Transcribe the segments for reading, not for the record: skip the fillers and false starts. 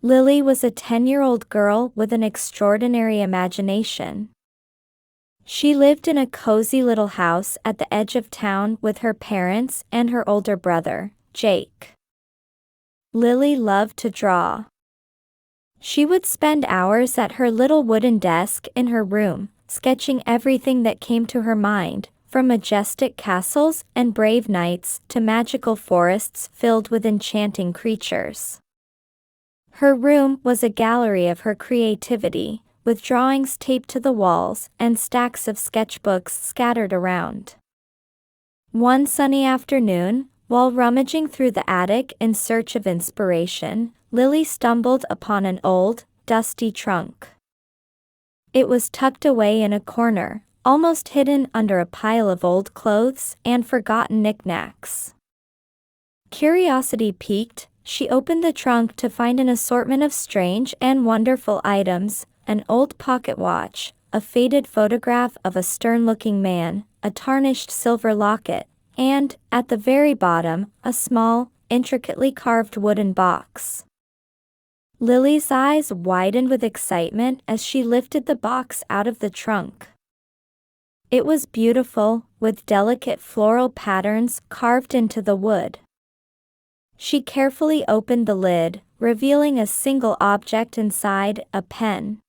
Lily was a 10-year-old girl with an extraordinary imagination. She lived in a cozy little house at the edge of town with her parents and her older brother, Jake. Lily loved to draw. She would spend hours at her little wooden desk in her room, sketching everything that came to her mind, from majestic castles and brave knights to magical forests filled with enchanting creatures. Her room was a gallery of her creativity, with drawings taped to the walls and stacks of sketchbooks scattered around. One sunny afternoon, while rummaging through the attic in search of inspiration, Lily stumbled upon an old, dusty trunk. It was tucked away in a corner, almost hidden under a pile of old clothes and forgotten knickknacks. Curiosity piqued, she opened the trunk to find an assortment of strange and wonderful items: an old pocket watch, a faded photograph of a stern-looking man, a tarnished silver locket, and, at the very bottom, a small, intricately carved wooden box. Lily's eyes widened with excitement as she lifted the box out of the trunk. It was beautiful, with delicate floral patterns carved into the wood. She carefully opened the lid, revealing a single object inside: a pen.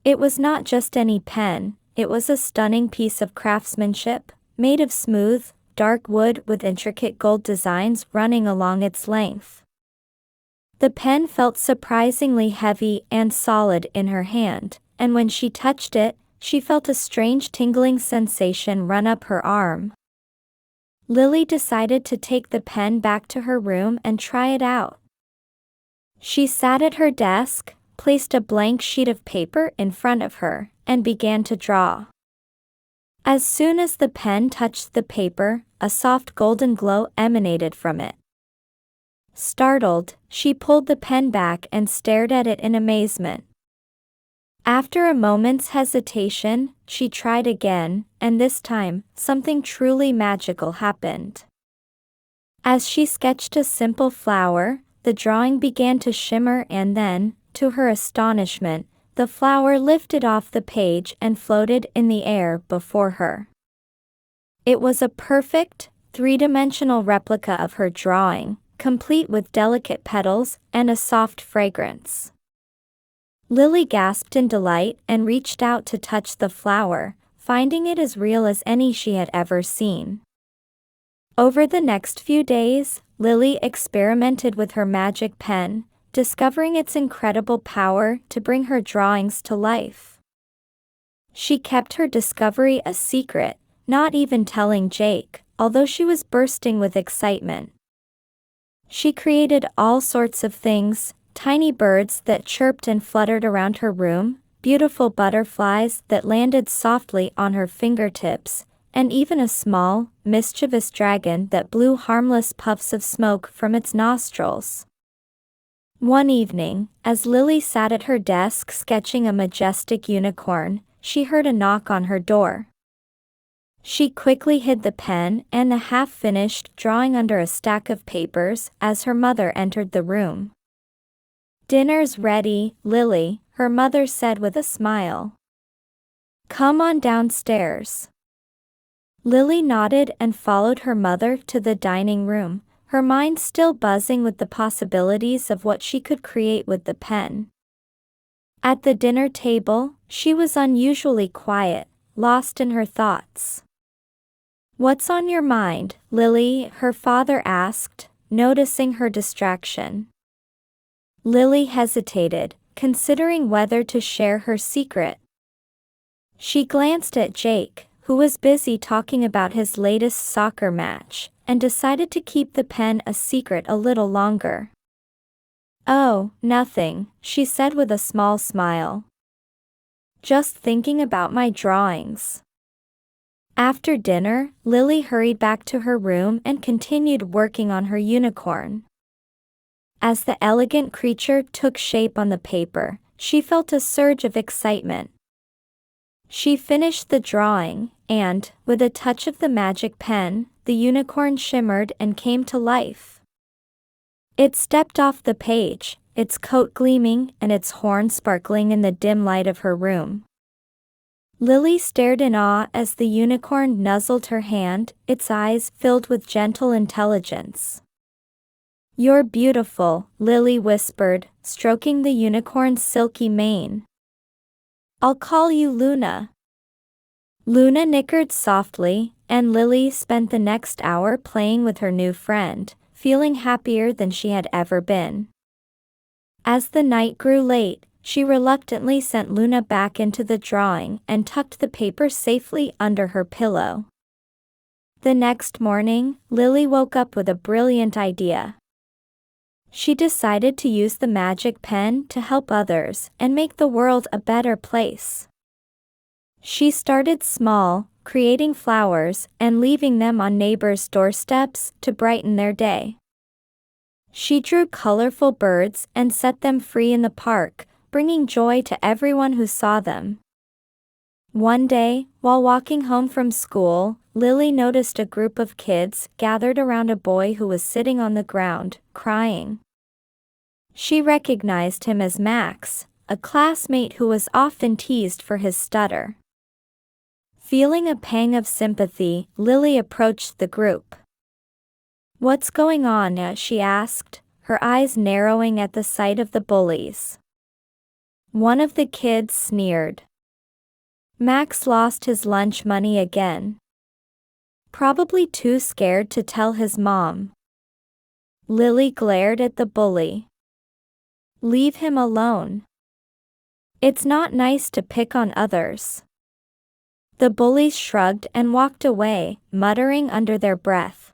It was not just any pen, it was a stunning piece of craftsmanship, made of smooth, dark wood with intricate gold designs running along its length. The pen felt surprisingly heavy and solid in her hand, and when she touched it, she felt a strange tingling sensation run up her arm. Lily decided to take the pen back to her room and try it out. She sat at her desk, placed a blank sheet of paper in front of her, and began to draw. As soon as the pen touched the paper, a soft golden glow emanated from it. Startled, she pulled the pen back and stared at it in amazement. After a moment's hesitation, she tried again, and this time, something truly magical happened. As she sketched a simple flower, the drawing began to shimmer, and then, to her astonishment, the flower lifted off the page and floated in the air before her. It was a perfect, three-dimensional replica of her drawing, complete with delicate petals and a soft fragrance. Lily gasped in delight and reached out to touch the flower, finding it as real as any she had ever seen. Over the next few days, Lily experimented with her magic pen, discovering its incredible power to bring her drawings to life. She kept her discovery a secret, not even telling Jake, although she was bursting with excitement. She created all sorts of things: tiny birds that chirped and fluttered around her room, beautiful butterflies that landed softly on her fingertips, and even a small, mischievous dragon that blew harmless puffs of smoke from its nostrils. One evening, as Lily sat at her desk sketching a majestic unicorn, she heard a knock on her door. She quickly hid the pen and the half-finished drawing under a stack of papers as her mother entered the room. "Dinner's ready, Lily," her mother said with a smile. "Come on downstairs." Lily nodded and followed her mother to the dining room, her mind still buzzing with the possibilities of what she could create with the pen. At the dinner table, she was unusually quiet, lost in her thoughts. "What's on your mind, Lily?" her father asked, noticing her distraction. Lily hesitated, considering whether to share her secret. She glanced at Jake, who was busy talking about his latest soccer match, and decided to keep the pen a secret a little longer. "Oh, nothing," she said with a small smile. "Just thinking about my drawings." After dinner, Lily hurried back to her room and continued working on her unicorn. As the elegant creature took shape on the paper, she felt a surge of excitement. She finished the drawing, and, with a touch of the magic pen, the unicorn shimmered and came to life. It stepped off the page, its coat gleaming and its horn sparkling in the dim light of her room. Lily stared in awe as the unicorn nuzzled her hand, its eyes filled with gentle intelligence. "You're beautiful," Lily whispered, stroking the unicorn's silky mane. "I'll call you Luna." Luna nickered softly, and Lily spent the next hour playing with her new friend, feeling happier than she had ever been. As the night grew late, she reluctantly sent Luna back into the drawing and tucked the paper safely under her pillow. The next morning, Lily woke up with a brilliant idea. She decided to use the magic pen to help others and make the world a better place. She started small, creating flowers and leaving them on neighbors' doorsteps to brighten their day. She drew colorful birds and set them free in the park, bringing joy to everyone who saw them. One day, while walking home from school, Lily noticed a group of kids gathered around a boy who was sitting on the ground, crying. She recognized him as Max, a classmate who was often teased for his stutter. Feeling a pang of sympathy, Lily approached the group. "What's going on?" she asked, her eyes narrowing at the sight of the bullies. One of the kids sneered. "Max lost his lunch money again. Probably too scared to tell his mom." Lily glared at the bully. "Leave him alone. It's not nice to pick on others." The bullies shrugged and walked away, muttering under their breath.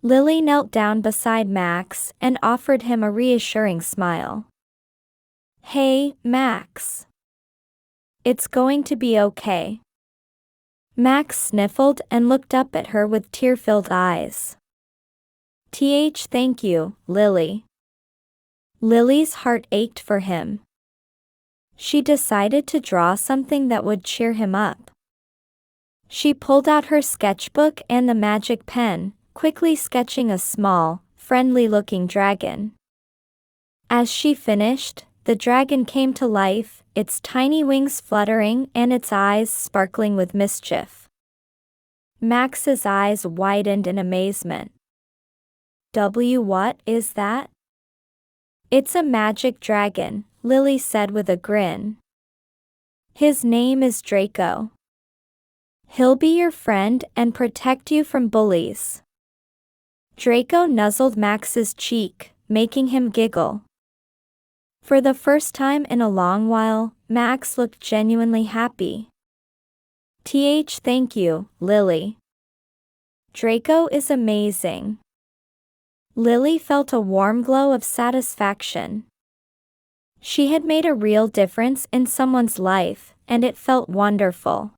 Lily knelt down beside Max and offered him a reassuring smile. "Hey, Max. It's going to be okay." Max sniffled and looked up at her with tear-filled eyes. Thank you, Lily." Lily's heart ached for him. She decided to draw something that would cheer him up. She pulled out her sketchbook and the magic pen, quickly sketching a small, friendly-looking dragon. As she finished, the dragon came to life, its tiny wings fluttering and its eyes sparkling with mischief. Max's eyes widened in amazement. What is that?" "It's a magic dragon," Lily said with a grin. "His name is Draco. He'll be your friend and protect you from bullies." Draco nuzzled Max's cheek, making him giggle. For the first time in a long while, Max looked genuinely happy. Thank you, Lily. Draco is amazing." Lily felt a warm glow of satisfaction. She had made a real difference in someone's life, and it felt wonderful.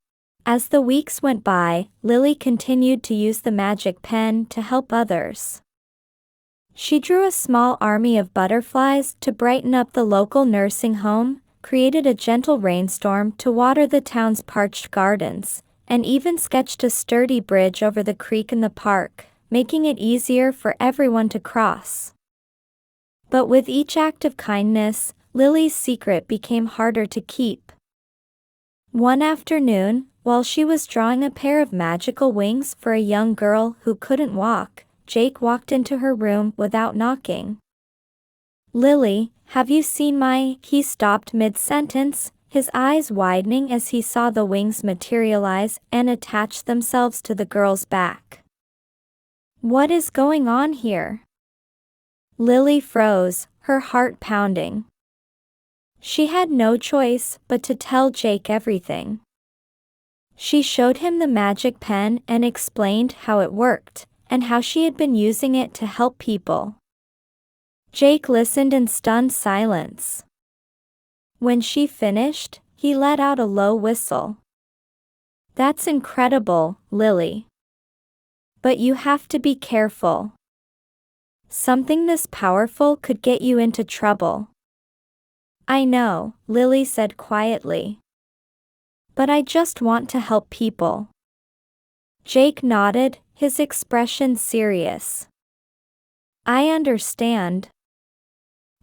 As the weeks went by, Lily continued to use the magic pen to help others. She drew a small army of butterflies to brighten up the local nursing home, created a gentle rainstorm to water the town's parched gardens, and even sketched a sturdy bridge over the creek in the park, making it easier for everyone to cross. But with each act of kindness, Lily's secret became harder to keep. One afternoon, while she was drawing a pair of magical wings for a young girl who couldn't walk, Jake walked into her room without knocking. "Lily, have you seen my—" He stopped mid-sentence, his eyes widening as he saw the wings materialize and attach themselves to the girl's back. "What is going on here?" Lily froze, her heart pounding. She had no choice but to tell Jake everything. She showed him the magic pen and explained how it worked, and how she had been using it to help people. Jake listened in stunned silence. When she finished, he let out a low whistle. "That's incredible, Lily. But you have to be careful. Something this powerful could get you into trouble." "I know," Lily said quietly. "But I just want to help people." Jake nodded, his expression serious. "I understand.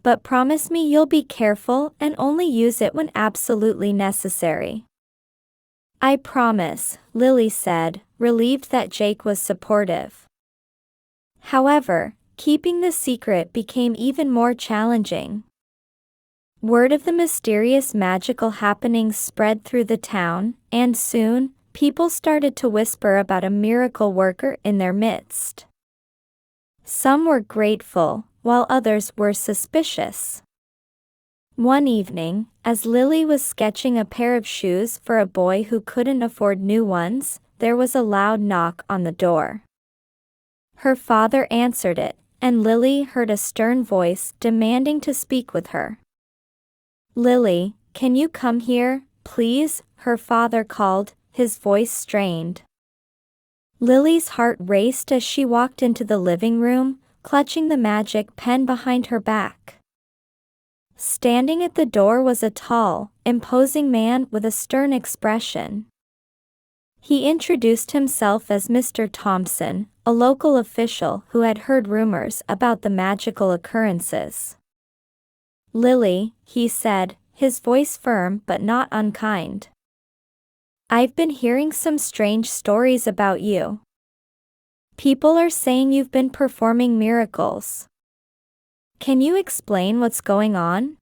But promise me you'll be careful and only use it when absolutely necessary. I promise, Lily said, relieved that Jake was supportive. However, keeping the secret became even more challenging. Word of the mysterious magical happenings spread through the town, and soon, people started to whisper about a miracle worker in their midst. Some were grateful, while others were suspicious. One evening, as Lily was sketching a pair of shoes for a boy who couldn't afford new ones, there was a loud knock on the door. Her father answered it, and Lily heard a stern voice demanding to speak with her. "Lily, can you come here, please?" her father called, his voice strained. Lily's heart raced as she walked into the living room, clutching the magic pen behind her back. Standing at the door was a tall, imposing man with a stern expression. He introduced himself as Mr. Thompson, a local official who had heard rumors about the magical occurrences. "Lily," he said, his voice firm but not unkind. "I've been hearing some strange stories about you. People are saying you've been performing miracles. Can you explain what's going on?"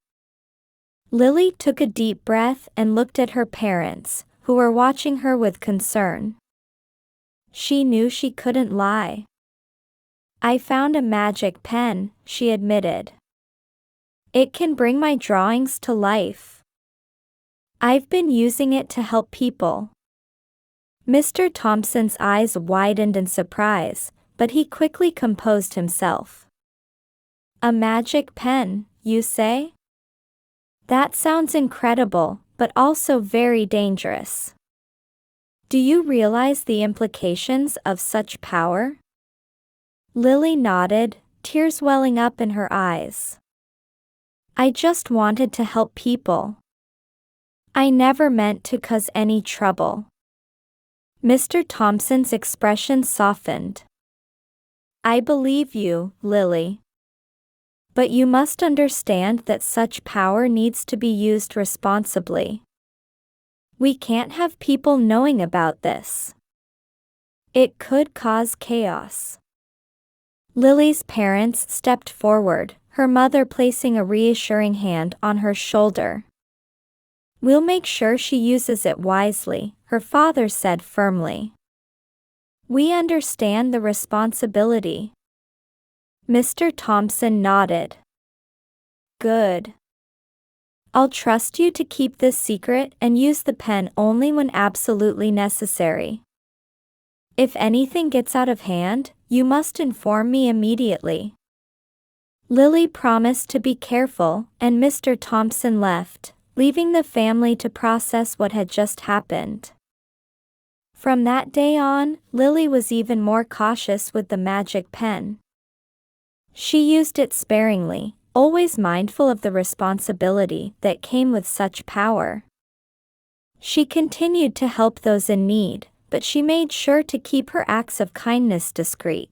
Lily took a deep breath and looked at her parents, who were watching her with concern. She knew she couldn't lie. "I found a magic pen," she admitted. "It can bring my drawings to life. I've been using it to help people." Mr. Thompson's eyes widened in surprise, but he quickly composed himself. "A magic pen, you say? That sounds incredible, but also very dangerous. Do you realize the implications of such power?" Lily nodded, tears welling up in her eyes. "I just wanted to help people. I never meant to cause any trouble." Mr. Thompson's expression softened. "I believe you, Lily. But you must understand that such power needs to be used responsibly. We can't have people knowing about this. It could cause chaos." Lily's parents stepped forward, her mother placing a reassuring hand on her shoulder. "We'll make sure she uses it wisely," her father said firmly. "We understand the responsibility." Mr. Thompson nodded. "Good. I'll trust you to keep this secret and use the pen only when absolutely necessary. If anything gets out of hand, you must inform me immediately." Lily promised to be careful, and Mr. Thompson left, leaving the family to process what had just happened. From that day on, Lily was even more cautious with the magic pen. She used it sparingly, always mindful of the responsibility that came with such power. She continued to help those in need, but she made sure to keep her acts of kindness discreet.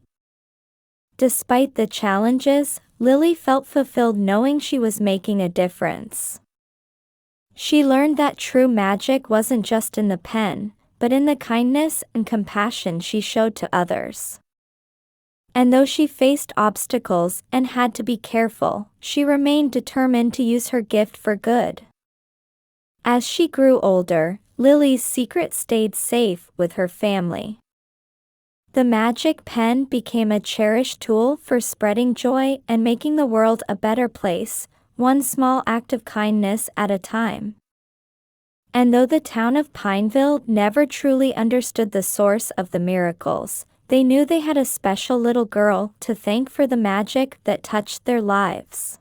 Despite the challenges, Lily felt fulfilled knowing she was making a difference. She learned that true magic wasn't just in the pen, but in the kindness and compassion she showed to others. And though she faced obstacles and had to be careful, she remained determined to use her gift for good. As she grew older, Lily's secret stayed safe with her family. The magic pen became a cherished tool for spreading joy and making the world a better place, one small act of kindness at a time. And though the town of Pineville never truly understood the source of the miracles, they knew they had a special little girl to thank for the magic that touched their lives.